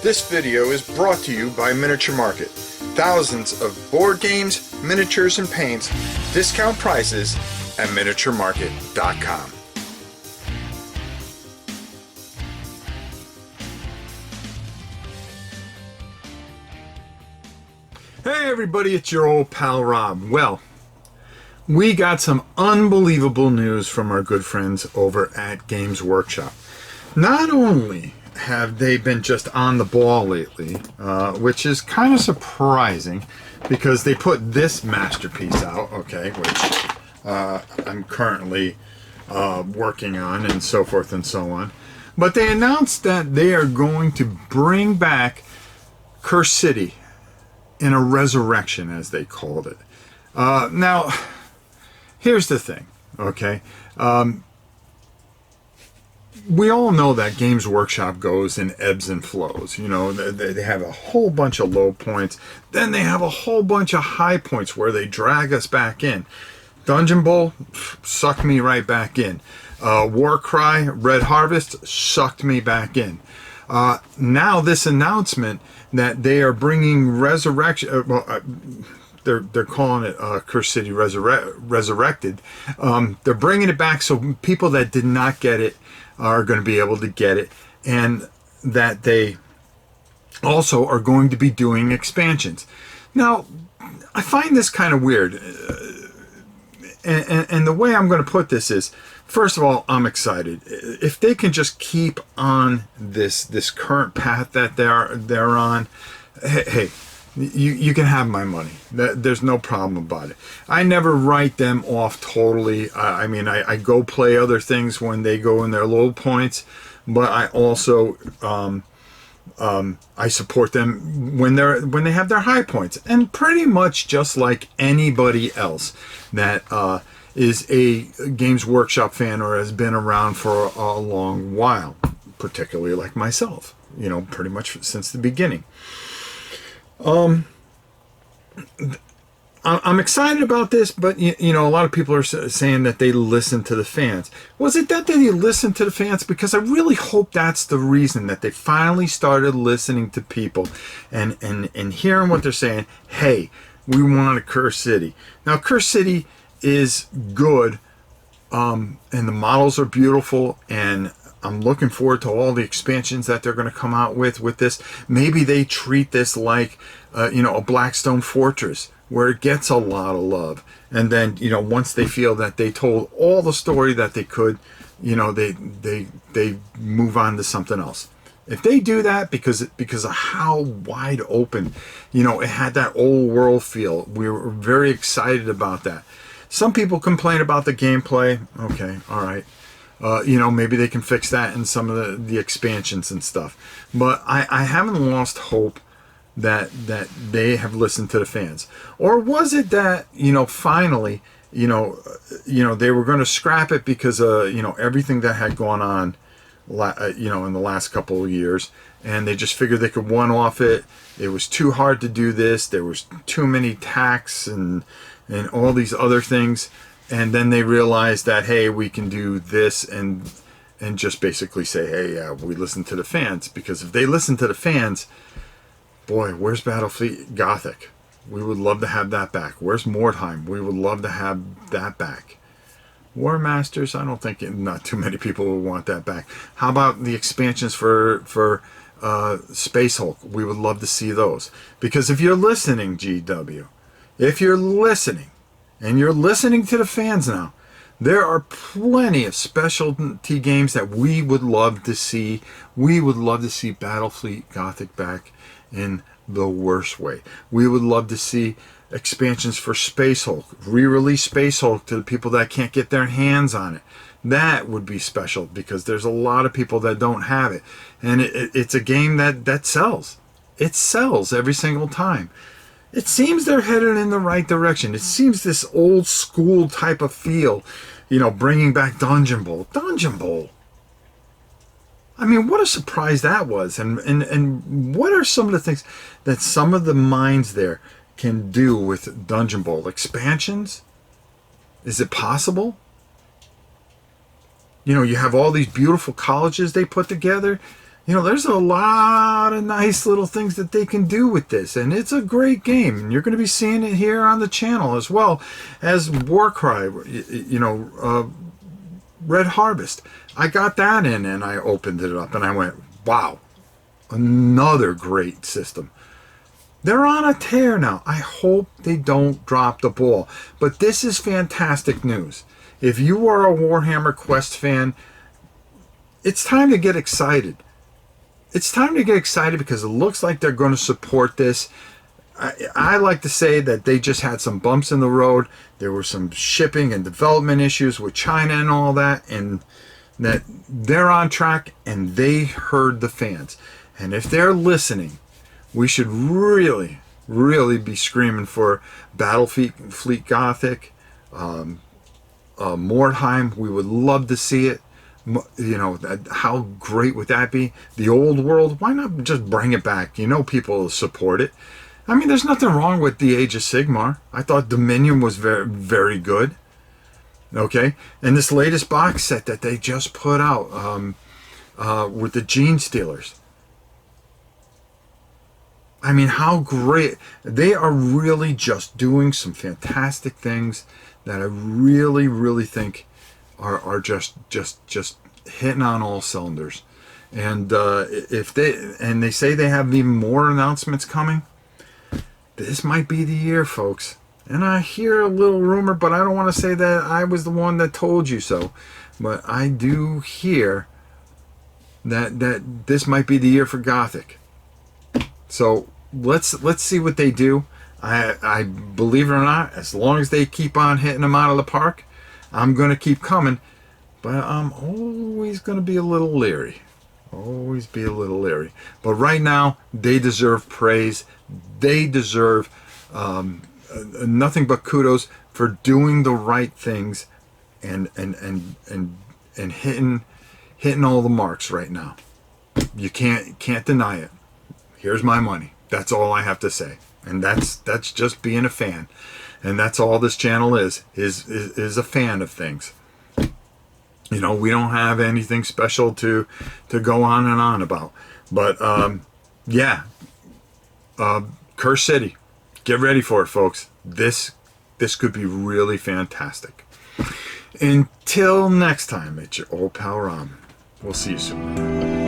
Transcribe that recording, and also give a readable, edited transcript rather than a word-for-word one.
This video is brought to you by Miniature Market. Thousands of board games, miniatures, and paints, discount prices at miniaturemarket.com. Hey everybody, it's your old pal Rob. Well, we got some unbelievable news from our good friends over at Games Workshop. Not only have they been just on the ball lately, which is kind of surprising because they put this masterpiece out, okay, which I'm currently working on and so forth and so on. But they announced that they are going to bring back Cursed City in a resurrection, as they called it. Now, here's the thing, okay? We all know that Games Workshop goes in ebbs and flows. You know, they have a whole bunch of low points. Then they have a whole bunch of high points where they drag us back in. Dungeon Bowl sucked me right back in. Warcry, Red Harvest sucked me back in. Now this announcement that they are bringing Resurrection... They're calling it Cursed City Resurrected. They're bringing it back so people that did not get it are going to be able to get it, and that they also are going to be doing expansions. Now, I find this kind of weird, and the way I'm going to put this is, first of all, I'm excited. If they can just keep on this current path that they're on, hey, you can have my money. There's no problem about it. I never write them off totally. I mean, I go play other things when they go in their low points, but I also I support them when they have their high points. And pretty much just like anybody else that is a Games Workshop fan or has been around for a long while, particularly like myself, you know, pretty much since the beginning. I'm excited about this, but you know, a lot of people are saying that they listen to the fans. Was it that they listened to the fans? Because I really hope that's the reason, that they finally started listening to people and hearing what they're saying. Hey, we want a Cursed City. Now, Cursed City is good, and the models are beautiful, and I'm looking forward to all the expansions that they're going to come out with this. Maybe they treat this like, you know, a Blackstone Fortress, where it gets a lot of love. And then, you know, once they feel that they told all the story that they could, you know, they move on to something else. If they do that, because of how wide open, you know, it had that old world feel. We were very excited about that. Some people complain about the gameplay. Okay, all right. You know, maybe they can fix that in some of the expansions and stuff. But I haven't lost hope that they have listened to the fans. Or was it that, you know, finally, you know, they were going to scrap it because you know, everything that had gone on, you know, in the last couple of years, and they just figured they could one-off it. It was too hard to do this. There was too many tax and all these other things. And then they realized that, hey, we can do this and just basically say, hey, yeah, we listen to the fans. Because if they listen to the fans, boy, where's Battlefleet Gothic? We would love to have that back. Where's Mordheim? We would love to have that back. War Masters, I don't think not too many people will want that back. How about the expansions for Space Hulk? We would love to see those. Because if you're listening, GW, if you're listening, and you're listening to the fans now, there are plenty of specialty games that we would love to see. We would love to see Battlefleet Gothic back in the worst way. We would love to see expansions for Space Hulk. Re-release Space Hulk to the people that can't get their hands on it. That would be special, because there's a lot of people that don't have it. And it's a game that sells. It sells every single time. It seems they're headed in the right direction. It seems this old school type of feel, you know, bringing back Dungeon Bowl. Dungeon Bowl. I mean, what a surprise that was. And what are some of the things that some of the minds there can do with Dungeon Bowl? Expansions? Is it possible? You know, you have all these beautiful colleges they put together. You know, there's a lot of nice little things that they can do with this, and it's a great game. And you're going to be seeing it here on the channel, as well as Warcry, you know, Red Harvest. I got that in, and I opened it up, and I went, wow, another great system. They're on a tear now. I hope they don't drop the ball. But this is fantastic news. If you are a Warhammer Quest fan, it's time to get excited. It's time to get excited because it looks like they're going to support this. I like to say that they just had some bumps in the road. There were some shipping and development issues with China and all that, and that they're on track and they heard the fans. And if they're listening, we should really, really be screaming for Battlefleet Gothic, Mordheim. We would love to see it. You know, how great would that be? The old world, why not just bring it back? You know, people will support it. I mean, there's nothing wrong with the Age of Sigmar. I thought Dominion was very, very good. Okay, and this latest box set that they just put out with the Gene Stealers. I mean, how great. They are really just doing some fantastic things that I really, really think are just hitting on all cylinders. And if they say they have even more announcements coming, this might be the year, folks. And I hear a little rumor, but I don't want to say that I was the one that told you so. But I do hear that this might be the year for Gothic. So let's see what they do. I believe it or not, as long as they keep on hitting them out of the park, I'm going to keep coming. But I'm always going to be a little leery. Always be a little leery. But right now, they deserve praise. They deserve nothing but kudos for doing the right things and hitting all the marks right now. You can't deny it. Here's my money. That's all I have to say. And that's just being a fan. And that's all this channel is a fan of things. You know, we don't have anything special to go on and on about. But yeah, Cursed City. Get ready for it, folks. This could be really fantastic. Until next time, it's your old pal Ram. We'll see you soon.